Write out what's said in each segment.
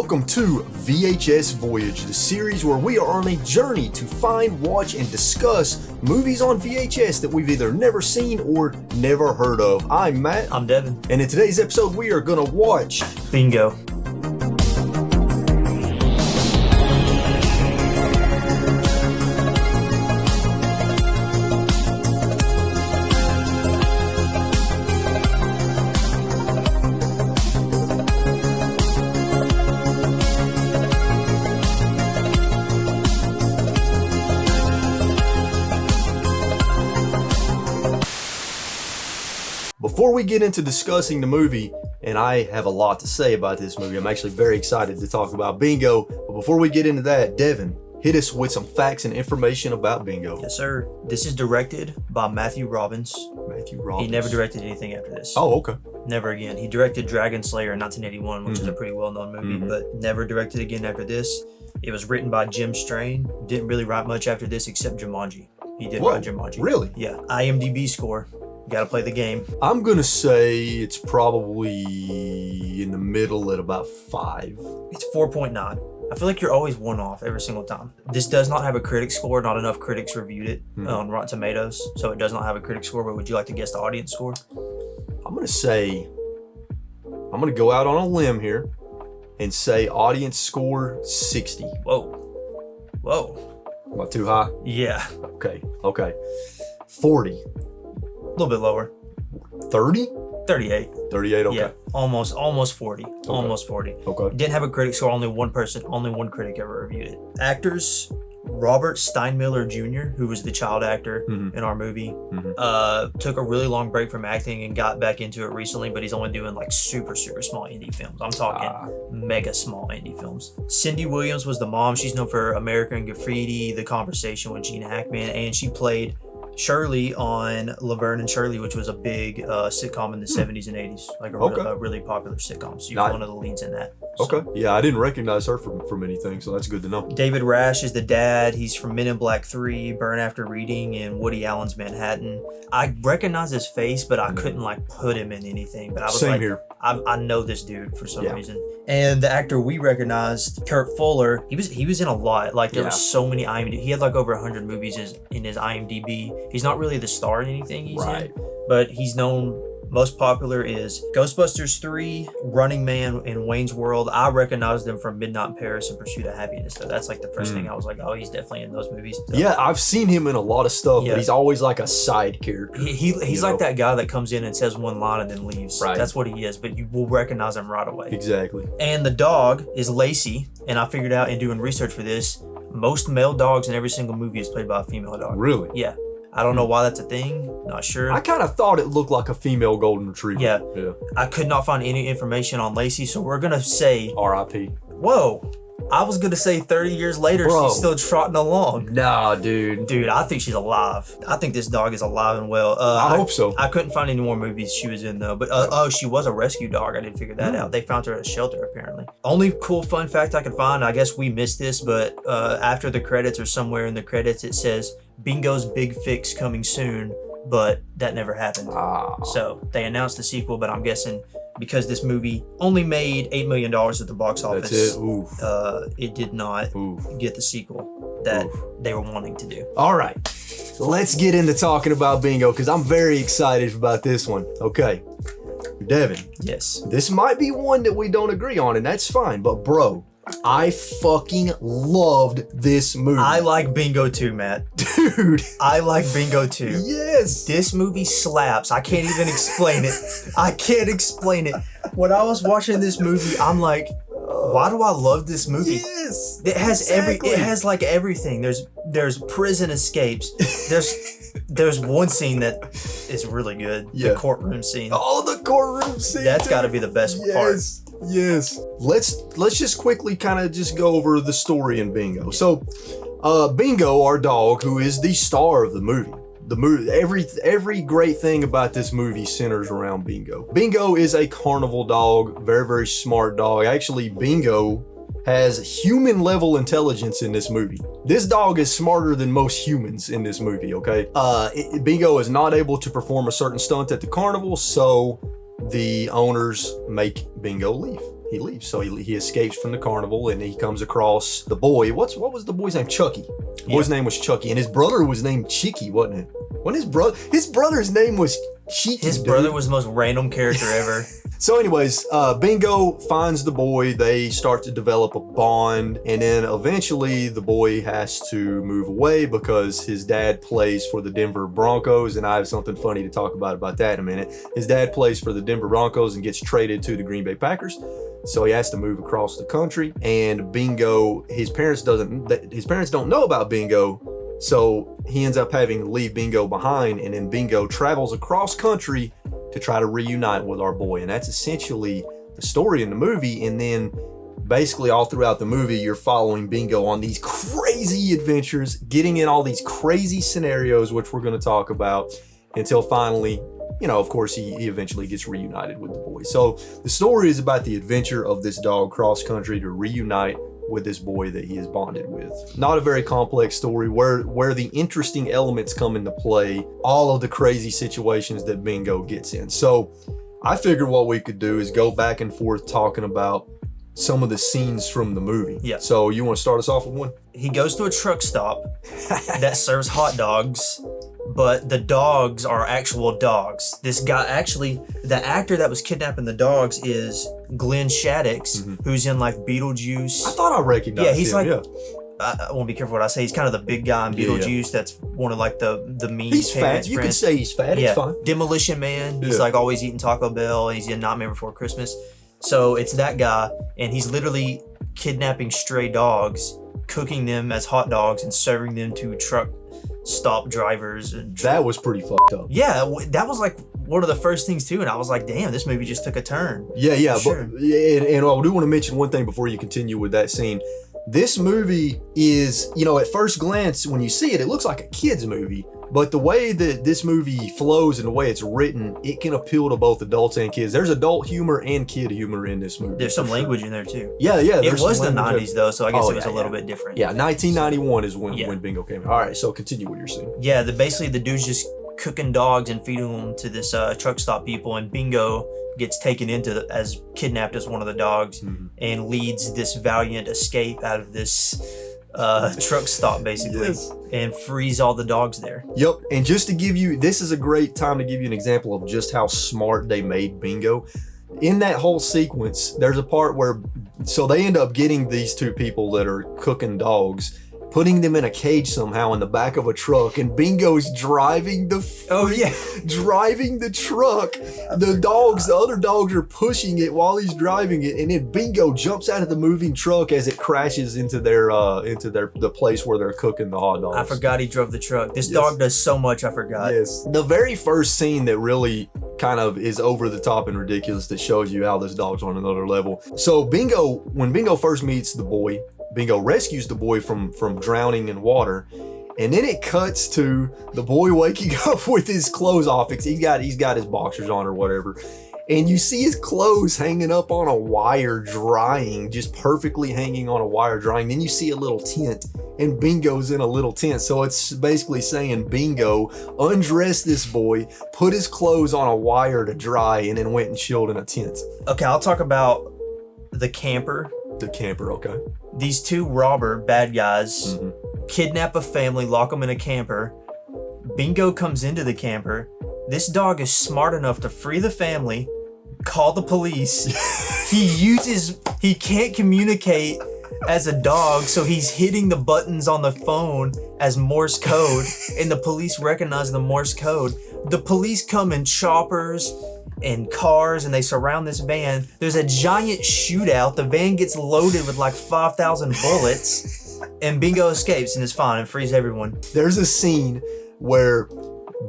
welcome to VHS Voyage, the series where we are on a journey to find, watch, and discuss movies on VHS that we've either never seen or never heard of. I'm Matt. I'm Devin. And in today's episode, we are going to watch Bingo. Before we get into discussing the movie, and I have a lot to say about this movie, I'm actually very excited to talk about Bingo. But before we get into that, Devin, hit us with some facts and information about Bingo. Yes, sir. This is directed by Matthew Robbins. He never directed anything after this. Oh, okay. Never again. He directed Dragon Slayer in 1981, which is a pretty well-known movie, but never directed again after this. It was written by Jim Strain. Didn't really write much after this except Jumanji. He did write Jumanji. Really? Yeah. IMDb score. Gotta play the game. I'm gonna say it's probably in the middle at about 5. It's 4.9. I feel like you're always one off every single time. This does not have a critic score. Not enough critics reviewed it on Rotten Tomatoes, so it does not have a critic score. But would you like to guess the audience score? I'm gonna go out on a limb here and say audience score 60. Whoa. Am I too high? Yeah. Okay. 40. A little bit lower. 30? 38. 38, okay. Yeah, almost 40. Okay. Almost 40. Okay. Didn't have a critic score, only one critic ever reviewed it. Actors, Robert Steinmiller Jr., who was the child actor in our movie, took a really long break from acting and got back into it recently, but he's only doing like super small indie films. I'm talking mega small indie films. Cindy Williams was the mom. She's known for American Graffiti, The Conversation with Gene Hackman, and she played Shirley on Laverne and Shirley, which was a big sitcom in the 70s and 80s, like a really popular sitcom. So you're one of the leads in that. So. Okay. Yeah, I didn't recognize her from anything, so that's good to know. David Rash is the dad. He's from Men in Black 3, Burn After Reading, and Woody Allen's Manhattan. I recognize his face, but I couldn't like put him in anything. But I was Same here. I know this dude for some reason. And the actor we recognized, Kurt Fuller, he was in a lot. Like there was so many IMDb. He had like over 100 movies in his IMDb. He's not really the star in anything he's in, but he's known. Most popular is Ghostbusters 3, Running Man, and Wayne's World. I recognized him from Midnight in Paris and Pursuit of Happiness. So that's like the first thing I was like, oh, he's definitely in those movies. So, yeah, I've seen him in a lot of stuff, but he's always like a side character. He's like that guy that comes in and says one line and then leaves. Right. That's what he is, but you will recognize him right away. Exactly. And the dog is Lacey, and I figured out in doing research for this, most male dogs in every single movie is played by a female dog. Really? Yeah. I don't know why that's a thing. Not sure. I kind of thought it looked like a female golden retriever. Yeah. I could not find any information on Lacey, so we're going to say... R.I.P. Whoa. I was going to say 30 years later, she's still trotting along. Nah, dude. Dude, I think she's alive. I think this dog is alive and well. I hope so. I couldn't find any more movies she was in, though. But, she was a rescue dog. I didn't figure that out. They found her at a shelter, apparently. Only cool fun fact I could find, I guess we missed this, but after the credits or somewhere in the credits, it says, Bingo's big fix coming soon, but that never happened. So they announced the sequel, but I'm guessing because this movie only made $8 million at the box office, it did not get the sequel that they were wanting to do. All right, let's get into talking about Bingo because I'm very excited about this one. Okay, Devin. Yes. This might be one that we don't agree on, and that's fine, but bro, I fucking loved this movie. I like Bingo too, Matt. Dude. I like Bingo too. Yes. This movie slaps. I can't even explain it. I can't explain it. When I was watching this movie, I'm like, why do I love this movie? Yes. It has it has like everything. There's prison escapes. There's one scene that is really good. The courtroom scene. Oh, the courtroom scene. That's got to be the best part. Yes. Let's just quickly kind of just go over the story in Bingo. So, Bingo, our dog, who is the star of the movie. Every great thing about this movie centers around Bingo. Bingo is a carnival dog, very smart dog. Actually, Bingo has human level intelligence in this movie. This dog is smarter than most humans in this movie, okay? Bingo is not able to perform a certain stunt at the carnival, so the owners make Bingo leave. he leaves. So he escapes from the carnival, and he comes across the boy. What was the boy's name? Chucky. The boy's name was Chucky, and his brother was named Chicky, wasn't it? His brother's name was Cheeky. His brother was the most random character ever. So anyways, Bingo finds the boy. They start to develop a bond, and then eventually the boy has to move away because his dad plays for the Denver Broncos, and I have something funny to talk about that in a minute. His dad plays for the Denver Broncos and gets traded to the Green Bay Packers. So he has to move across the country, and Bingo, his parents don't know about Bingo. So he ends up having to leave Bingo behind, and then Bingo travels across country to try to reunite with our boy. And that's essentially the story in the movie. And then basically all throughout the movie, you're following Bingo on these crazy adventures, getting in all these crazy scenarios, which we're going to talk about, until finally, of course, he eventually gets reunited with the boy. So the story is about the adventure of this dog cross country to reunite with this boy that he is bonded with. Not a very complex story where the interesting elements come into play, all of the crazy situations that Bingo gets in. So I figured what we could do is go back and forth talking about some of the scenes from the movie. Yeah. So you want to start us off with one? He goes to a truck stop that serves hot dogs, but the dogs are actual dogs. This guy, actually, the actor that was kidnapping the dogs is Glenn Shaddix, who's in like Beetlejuice. I thought I recognized him. Yeah, he's like, I want to be careful what I say. He's kind of the big guy in Beetlejuice. That's one of like the mean He's parents. fat. You can say he's fat. It's fine. Demolition Man. He's like always eating Taco Bell. He's in Nightmare Before Christmas. So it's that guy, and he's literally kidnapping stray dogs, cooking them as hot dogs, and serving them to truck stop drivers. And that was pretty fucked up. Yeah, that was like one of the first things too, and I was like, damn, this movie just took a turn. Yeah, sure. But and I do want to mention one thing before you continue with that scene. This movie is, at first glance, when you see it, it looks like a kid's movie. But the way that this movie flows and the way it's written, it can appeal to both adults and kids. There's adult humor and kid humor in this movie. There's some language in there too. Yeah. It was the 90s though, so I guess it was a little bit different. Yeah, 1991 is when Bingo came out. All right, so continue with your scene. Yeah, basically the dude's just cooking dogs and feeding them to this truck stop people, and Bingo gets taken into as kidnapped as one of the dogs and leads this valiant escape out of this truck stop basically, and frees all the dogs there. Yep. And just to give you, this is a great time to give you an example of just how smart they made Bingo. In that whole sequence, there's a part where, so they end up getting these two people that are cooking dogs, putting them in a cage somehow in the back of a truck, and Bingo's driving the truck. The other dogs are pushing it while he's driving it, and then Bingo jumps out of the moving truck as it crashes into the place where they're cooking the hot dogs. I forgot he drove the truck. This dog does so much, I forgot. Yes. The very first scene that really kind of is over the top and ridiculous that shows you how this dog's on another level. So when Bingo first meets the boy, Bingo rescues the boy from drowning in water, and then it cuts to the boy waking up with his clothes off. He's got his boxers on or whatever, and you see his clothes hanging up on a wire drying, just perfectly hanging on a wire drying. Then you see a little tent, and Bingo's in a little tent. So it's basically saying Bingo undressed this boy, put his clothes on a wire to dry, and then went and chilled in a tent. Okay, I'll talk about the camper. The camper, okay. These two bad guys kidnap a family, lock them in a camper. Bingo comes into the camper. This dog is smart enough to free the family, call the police. He can't communicate as a dog, so he's hitting the buttons on the phone as Morse code, and the police recognize the Morse code. The police come in choppers and cars, and they surround this van. There's a giant shootout. The van gets loaded with like 5,000 bullets, and Bingo escapes and is fine and frees everyone. There's a scene where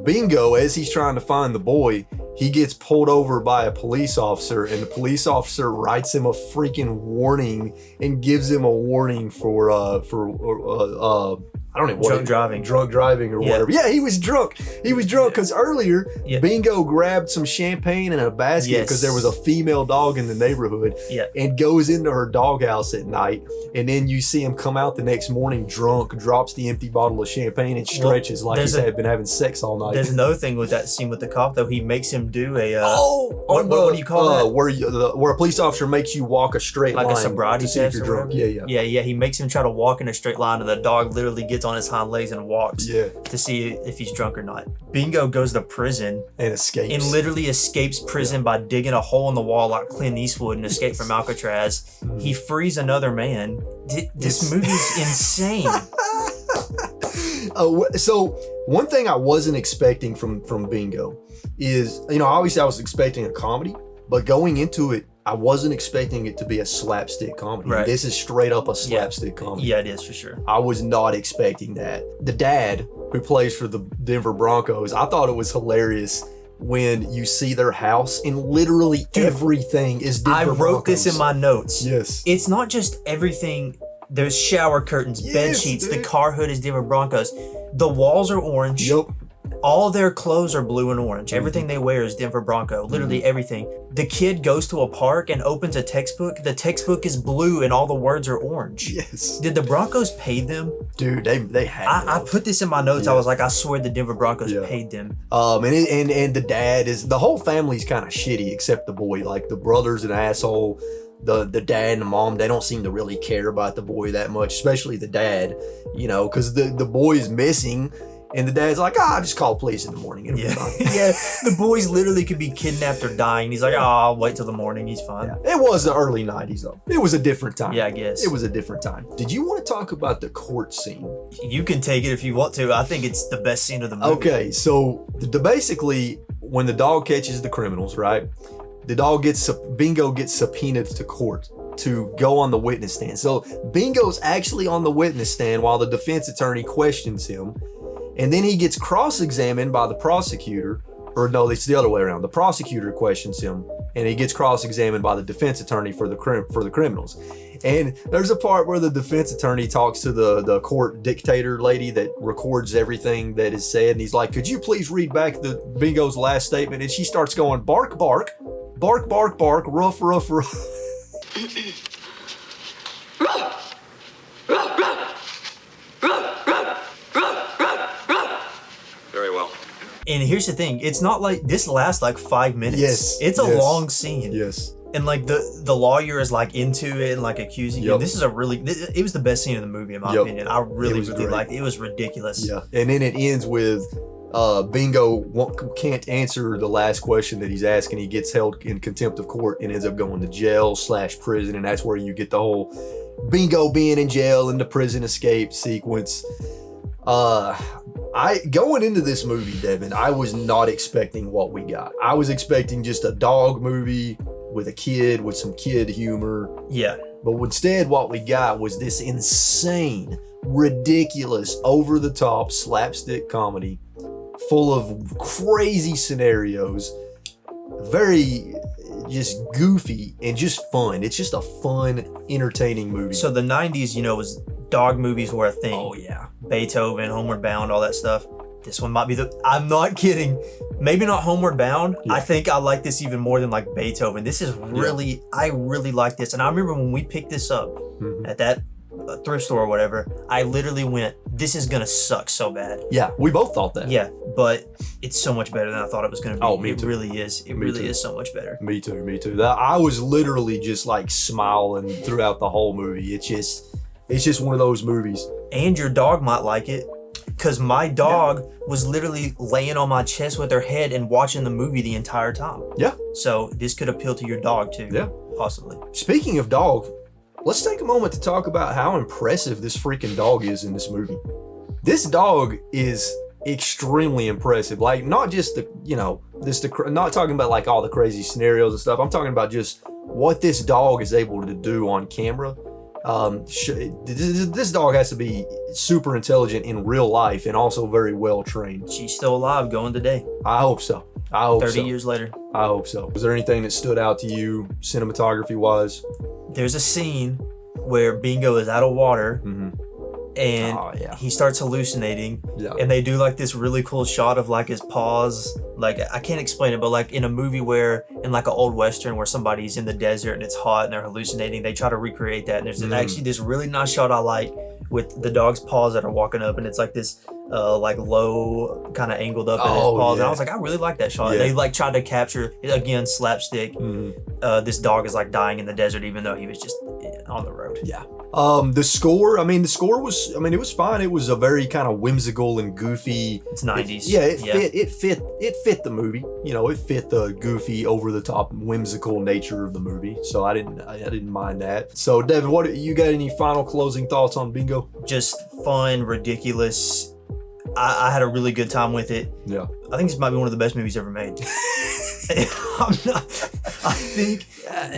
Bingo, as he's trying to find the boy, he gets pulled over by a police officer, and the police officer writes him a freaking warning and gives him a warning for I don't know what drunk driving or whatever. Yeah, he was drunk. He was drunk because earlier Bingo grabbed some champagne in a basket because there was a female dog in the neighborhood and goes into her doghouse at night, and then you see him come out the next morning drunk, drops the empty bottle of champagne and stretches like he's been having sex all night. There's another thing with that scene with the cop though. He makes him do a what do you call that? Where a police officer makes you walk a straight line, like a sobriety test, to see if you're drunk. Yeah. He makes him try to walk in a straight line, and the dog literally gets on his hind legs and walks to see if he's drunk or not. Bingo goes to prison and escapes. And literally escapes prison by digging a hole in the wall like Clint Eastwood and escape from Alcatraz. He frees another man. This movie's insane. So one thing I wasn't expecting from Bingo is, obviously I was expecting a comedy, but going into it, I wasn't expecting it to be a slapstick comedy. Right. This is straight up a slapstick comedy. Yeah, it is for sure. I was not expecting that. The dad who plays for the Denver Broncos, I thought it was hilarious when you see their house and literally everything is Denver Broncos. I wrote this in my notes. Yes. It's not just everything. There's shower curtains, bed sheets, the car hood is Denver Broncos. The walls are orange. Yep. All their clothes are blue and orange. Everything they wear is Denver Bronco. Literally everything. The kid goes to a park and opens a textbook. The textbook is blue and all the words are orange. Yes. Did the Broncos pay them? Dude, they had. I put this in my notes. I was like, I swear the Denver Broncos paid them. And the dad is, the whole family's kind of shitty except the boy. Like the brother's an asshole. The dad and the mom, they don't seem to really care about the boy that much, especially the dad, because the boy is missing. And the dad's like, I'll just call police in the morning. It'll be fine. The boys literally could be kidnapped or dying. He's like, I'll wait till the morning. He's fine. Yeah. It was the early 90s, though. It was a different time. Yeah, I guess. It was a different time. Did you want to talk about the court scene? You can take it if you want to. I think it's the best scene of the movie. Okay, so basically, when the dog catches the criminals, right? Bingo gets subpoenaed to court to go on the witness stand. So Bingo's actually on the witness stand while the defense attorney questions him. And then he gets cross-examined by the prosecutor, or no, it's the other way around. The prosecutor questions him, and he gets cross-examined by the defense attorney for the criminals. And there's a part where the defense attorney talks to the court dictator lady that records everything that is said, and he's like, "Could you please read back the Bingo's last statement?" And she starts going, "Bark, bark, bark, bark, bark, ruff, ruff, ruff." And here's the thing, it's not like this lasts like 5 minutes. Yes. It's a long scene. Yes. And like the lawyer is like into it and like accusing you. This is it was the best scene in the movie in my opinion. I really liked it. It was ridiculous. Yeah. And then it ends with Bingo can't answer the last question that he's asking. He gets held in contempt of court and ends up going to jail/prison. And that's where you get the whole Bingo being in jail and the prison escape sequence. Going into this movie, Devin, I was not expecting what we got. I was expecting just a dog movie with a kid with some kid humor. Yeah. But instead, what we got was this insane, ridiculous, over-the-top slapstick comedy full of crazy scenarios, very just goofy and just fun. It's just a fun, entertaining movie. So the 90s, was dog movies were a thing. Oh, yeah. Beethoven, Homeward Bound, all that stuff. This one might be I'm not kidding. Maybe not Homeward Bound. Yeah. I think I like this even more than like Beethoven. This is really, I really like this. And I remember when we picked this up at that thrift store or whatever, I literally went, this is going to suck so bad. Yeah, we both thought that. Yeah, but it's so much better than I thought it was going to be. Oh, me too. It really is. It really is so much better. Me too. I was literally just like smiling throughout the whole movie. It's just one of those movies. And your dog might like it. Because my dog was literally laying on my chest with her head and watching the movie the entire time. Yeah. So this could appeal to your dog too. Yeah. Possibly. Speaking of dog, let's take a moment to talk about how impressive this freaking dog is in this movie. This dog is extremely impressive. Like, not just not talking about like all the crazy scenarios and stuff. I'm talking about just what this dog is able to do on camera. This dog has to be super intelligent in real life and also very well trained. She's still alive, going today. I hope so. 30 years later. I hope so. Was there anything that stood out to you cinematography wise? There's a scene where Bingo is out of water and he starts hallucinating. Yeah. And they do like this really cool shot of like his paws. Like, I can't explain it, but like in a movie where, in like an old Western where somebody's in the desert and it's hot and they're hallucinating, they try to recreate that. And there's actually this really nice shot I like with the dog's paws that are walking up, and it's like this like low kind of angled up in his paws. And I was like, I really like that shot. They like tried to capture, again, slapstick. This dog is like dying in the desert even though he was just on the road. Yeah. The score was, it was fine. It was a very kind of whimsical and goofy. It's 90s. It fit the movie. You know, it fit the goofy, over the top, whimsical nature of the movie. So I didn't mind that. So Devin, what you got? Any final closing thoughts on Bingo? Just fun, ridiculous. I had a really good time with it. Yeah. I think this might be one of the best movies ever made. I think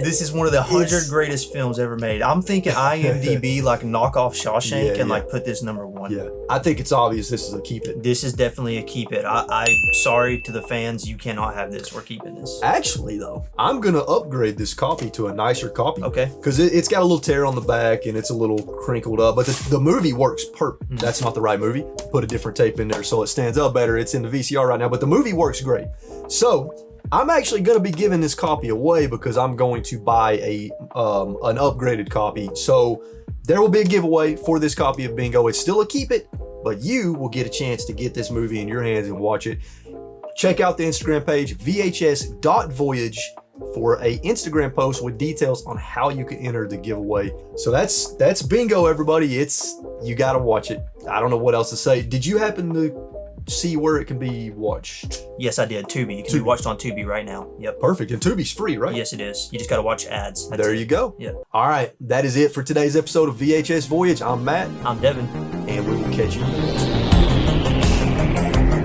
this is one of the 100 greatest films ever made. I'm thinking IMDb like knock off Shawshank and like put this #1. Yeah, I think it's obvious this is a keep it. This is definitely a keep it. I'm sorry to the fans, you cannot have this. We're keeping this. Actually, though, I'm gonna upgrade this copy to a nicer copy. Okay. Because it's got a little tear on the back and it's a little crinkled up, but the movie works perfect. That's not the right movie. Put a different tape in there so it stands up better. It's in the VCR right now, but the movie works great. So I'm actually going to be giving this copy away because I'm going to buy an upgraded copy. So there will be a giveaway for this copy of Bingo. It's still a keep it, but you will get a chance to get this movie in your hands and watch it. Check out the Instagram page, VHS.Voyage, for a Instagram post with details on how you can enter the giveaway. So that's Bingo, everybody. You got to watch it. I don't know what else to say. Did you happen to see where it can be watched? Yes, I did. Tubi. It can be watched on Tubi right now. Yep. Perfect. And Tubi's free, right? Yes, it is. You just got to watch ads. There you go. Yeah. All right. That is it for today's episode of VHS Voyage. I'm Matt. I'm Devin. And we will catch you in the next one.